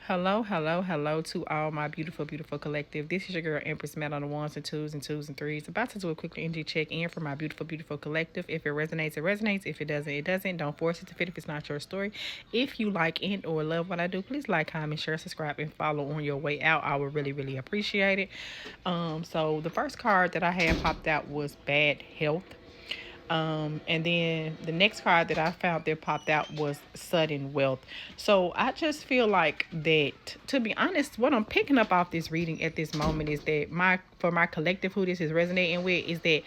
Hello, hello, hello to all my beautiful, beautiful collective. This is your girl Empress Matt on the ones and twos and threes. About to do a quick energy check in for my beautiful, beautiful collective. If it resonates, it resonates. If it doesn't, it doesn't. Don't force it to fit if it's not your story. If you like and or love what I do, please like, comment, share, subscribe, and follow on your way out. I would really, really appreciate it. So the first card that I had popped out was bad health. And then the next card that I found that popped out was sudden wealth. So I just feel like that, to be honest, what I'm picking up off this reading at this moment is that my collective, who this is resonating with, is that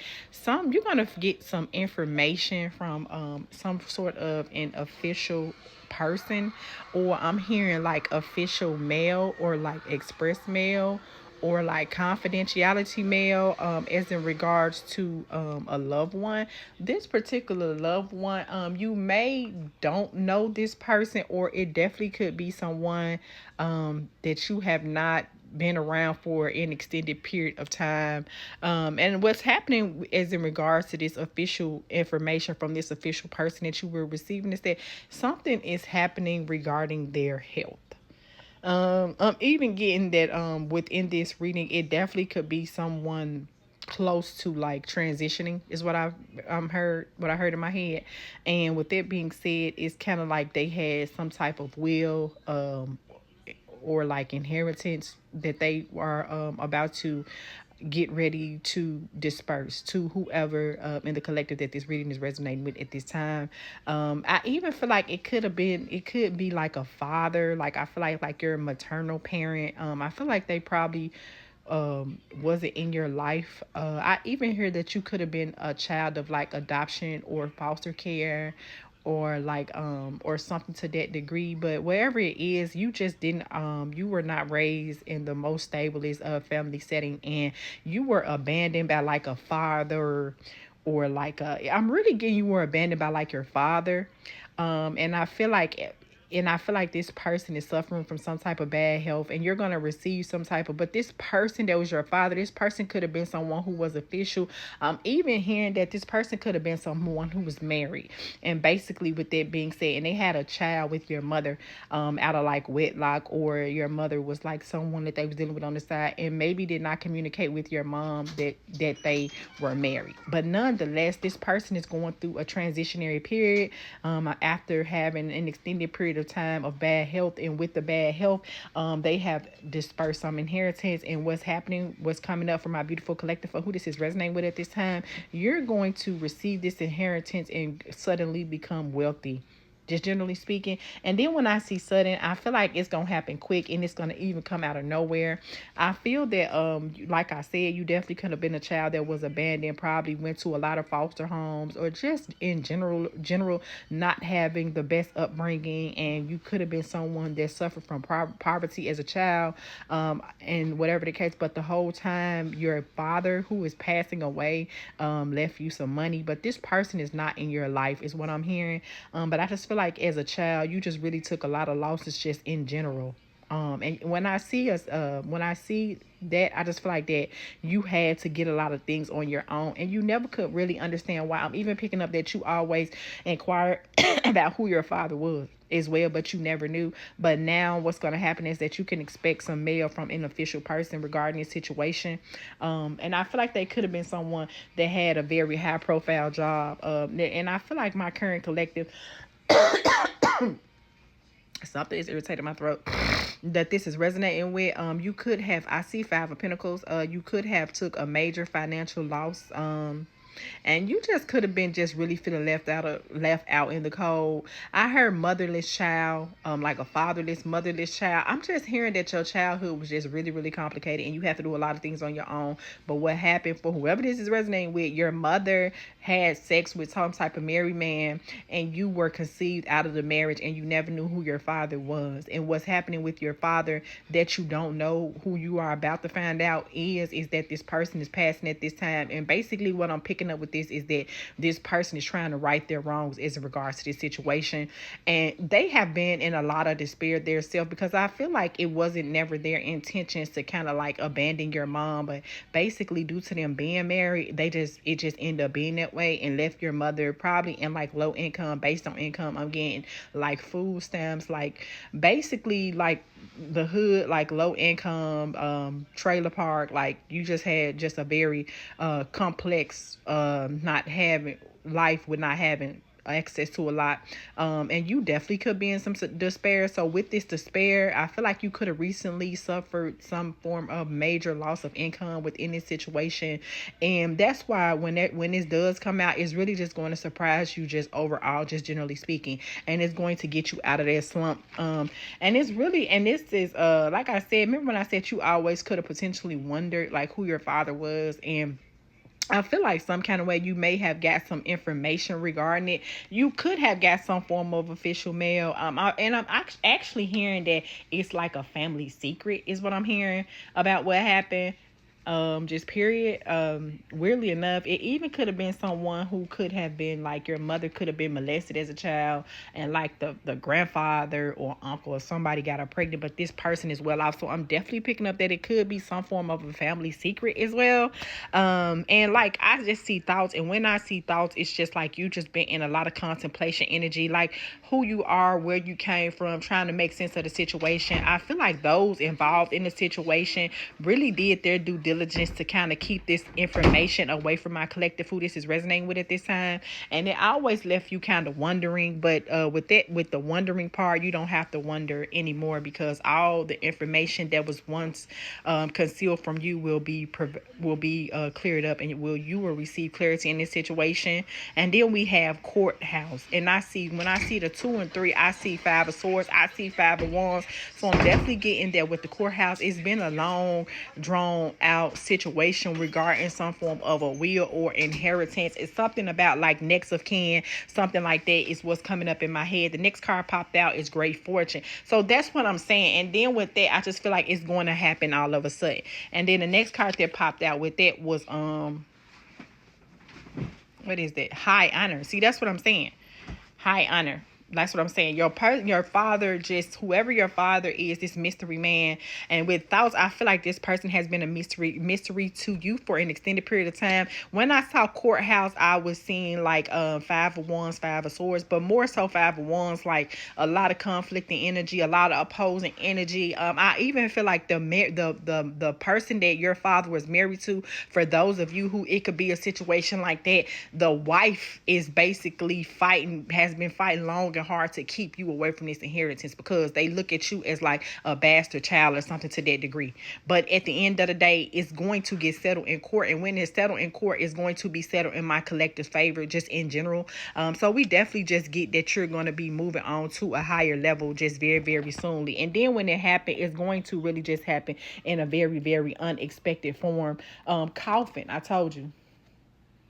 you're gonna get some information from some sort of an official person, or I'm hearing like official mail or like express mail or like confidentiality mail, as in regards to a loved one. This particular loved one, you may don't know this person, or it definitely could be someone that you have not been around for an extended period of time. And what's happening is in regards to this official information from this official person that you were receiving is that something is happening regarding their health. I'm even getting that within this reading, it definitely could be someone close to like transitioning is what I've heard, what I heard in my head. And with that being said, it's kind of like they had some type of will or like inheritance that they are about to get ready to disperse to whoever in the collective that this reading is resonating with at this time. I even feel like it could be like a father. Like I feel like your maternal parent. I feel like they probably wasn't in your life. I even hear that you could have been a child of like adoption or foster care, or like or something to that degree. But wherever it is, you just didn't you were not raised in the most stablest family setting, and you were abandoned by like a father, or like I'm really getting you were abandoned by like your father. And I feel like this person is suffering from some type of bad health, and you're going to receive some type of, but this person that was your father, this person could have been someone who was official. Even hearing that this person could have been someone who was married. And basically, with that being said, and they had a child with your mother, out of like wedlock, or your mother was like someone that they was dealing with on the side, and maybe did not communicate with your mom that they were married. But nonetheless, this person is going through a transitionary period, after having an extended period of time of bad health. And with the bad health, they have dispersed some inheritance. And what's coming up for my beautiful collective, for who this is resonating with at this time, you're going to receive this inheritance and suddenly become wealthy, just generally speaking. And then when I see sudden, I feel like it's gonna happen quick, and it's gonna even come out of nowhere. I feel that like I said, you definitely could have been a child that was abandoned, probably went to a lot of foster homes, or just in general not having the best upbringing. And you could have been someone that suffered from poverty as a child, and whatever the case. But the whole time your father, who is passing away, left you some money. But this person is not in your life, is what I'm hearing. But I just feel like as a child, you just really took a lot of losses just in general. And when I see that, I just feel like that you had to get a lot of things on your own, and you never could really understand why. I'm even picking up that you always inquired about who your father was as well, but you never knew. But now what's going to happen is that you can expect some mail from an official person regarding this situation. And I feel like they could have been someone that had a very high profile job. And I feel like my current collective, something is irritating my throat, that this is resonating with. You could have, I see Five of Pentacles, you could have took a major financial loss, and you just could have been just really feeling left out in the cold. I heard motherless child, like a fatherless, motherless child. I'm just hearing that your childhood was just really, really complicated, and you have to do a lot of things on your own. But what happened, for whoever this is resonating with, your mother had sex with some type of married man, and you were conceived out of the marriage, and you never knew who your father was. And what's happening with your father that you don't know, who you are about to find out, is that this person is passing at this time. And basically what I'm picking up with this is that this person is trying to right their wrongs as in regards to this situation, and they have been in a lot of despair themselves, because I feel like it wasn't never their intentions to kind of like abandon your mom, but basically due to them being married, it just ended up being that way, and left your mother probably in like low income. Based on income, I'm getting like food stamps, like basically like the hood, like low income, trailer park. Like you just had just a very complex, not having life with not having access to a lot, and you definitely could be in some despair. So with this despair, I feel like you could have recently suffered some form of major loss of income within this situation, and that's why when this does come out, it's really just going to surprise you, just overall, just generally speaking, and it's going to get you out of that slump. And it's really, and this is like I said, remember when I said you always could have potentially wondered like who your father was, and I feel like some kind of way you may have got some information regarding it. You could have got some form of official mail. And I'm actually hearing that it's like a family secret, is what I'm hearing about what happened. Just period. Weirdly enough, it even could have been someone who could have been like your mother could have been molested as a child, and like the grandfather or uncle or somebody got her pregnant, but this person is well off. So I'm definitely picking up that it could be some form of a family secret as well. And like I just see thoughts, and when I see thoughts, it's just like you just been in a lot of contemplation energy, like who you are, where you came from, trying to make sense of the situation. I feel like those involved in the situation really did their due diligence to kind of keep this information away from my collective, who this is resonating with at this time. And it always left you kind of wondering, but with the wondering part, you don't have to wonder anymore, because all the information that was once concealed from you will be cleared up, and you will receive clarity in this situation. And then we have courthouse, and when I see the 2 and 3, I see 5 of swords, I see 5 of wands. So I'm definitely getting there with the courthouse. It's been a long drawn out situation regarding some form of a will or inheritance. It's something about like next of kin, something like that is what's coming up in my head. The next card popped out is great fortune. So that's what I'm saying. And then with that, I just feel like it's going to happen all of a sudden. And then the next card that popped out with that was what is that? High honor. See, that's what I'm saying. High honor. That's what I'm saying. Your father, just whoever your father is, this mystery man. And with thoughts, I feel like this person has been a mystery to you for an extended period of time. When I saw courthouse, I was seeing like 5 of wands, 5 of swords, but more so 5 of wands, like a lot of conflicting energy, a lot of opposing energy. I even feel like the person that your father was married to, for those of you who it could be a situation like that, the wife is basically has been fighting long and hard to keep you away from this inheritance, because they look at you as like a bastard child or something to that degree. But at the end of the day, it's going to get settled in court, and when it's settled in court, it's going to be settled in my collective favor, just in general. So we definitely just get that you're going to be moving on to a higher level just very, very soonly. And then when it happens, it's going to really just happen in a very, very unexpected form. Coffin, I told you.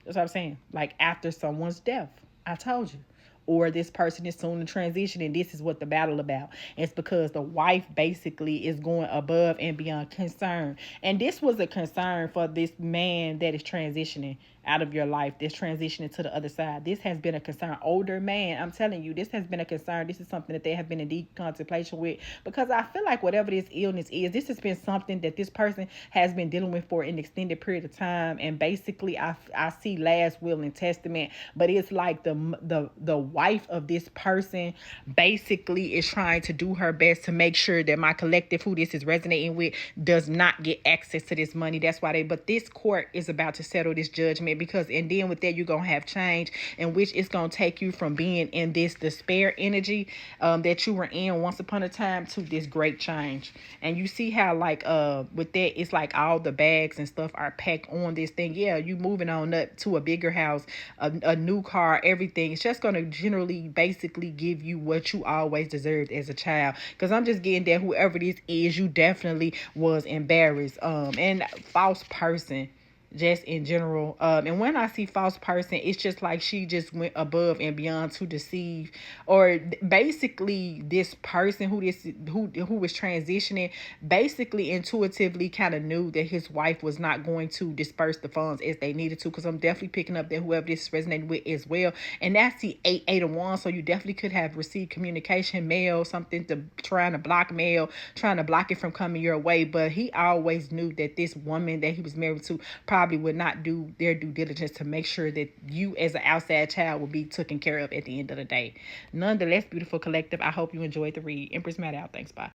That's what I'm saying. Like after someone's death, I told you. Or this person is soon to transition, and this is what the battle about. It's because the wife basically is going above and beyond concern. And this was a concern for this man that is transitioning out of your life, that's transitioning to the other side. This has been a concern. Older man, I'm telling you, this has been a concern. This is something that they have been in deep contemplation with, because I feel like whatever this illness is, this has been something that this person has been dealing with for an extended period of time. And basically, I see last will and testament, but it's like the wife of this person basically is trying to do her best to make sure that my collective, who this is resonating with, does not get access to this money. That's why but this court is about to settle this judgment, because, and then with that, you're going to have change, in which it's going to take you from being in this despair energy that you were in once upon a time to this great change. And you see how like with that, it's like all the bags and stuff are packed on this thing. Yeah, you moving on up to a bigger house, a new car, everything. It's just going to generally basically give you what you always deserved as a child, because I'm just getting that whoever this is, you definitely was embarrassed. And false person, just in general. And when I see false person, it's just like she just went above and beyond to deceive, or basically this person who was transitioning basically intuitively kind of knew that his wife was not going to disperse the funds as they needed to, because I'm definitely picking up that whoever this resonated with as well. And that's the eight of wands. So you definitely could have received communication, mail, something to trying to block mail, trying to block it from coming your way. But he always knew that this woman that he was married to probably would not do their due diligence to make sure that you as an outside child will be taken care of at the end of the day. Nonetheless, beautiful collective, I hope you enjoyed the read. Empress Matt out. Thanks. Bye.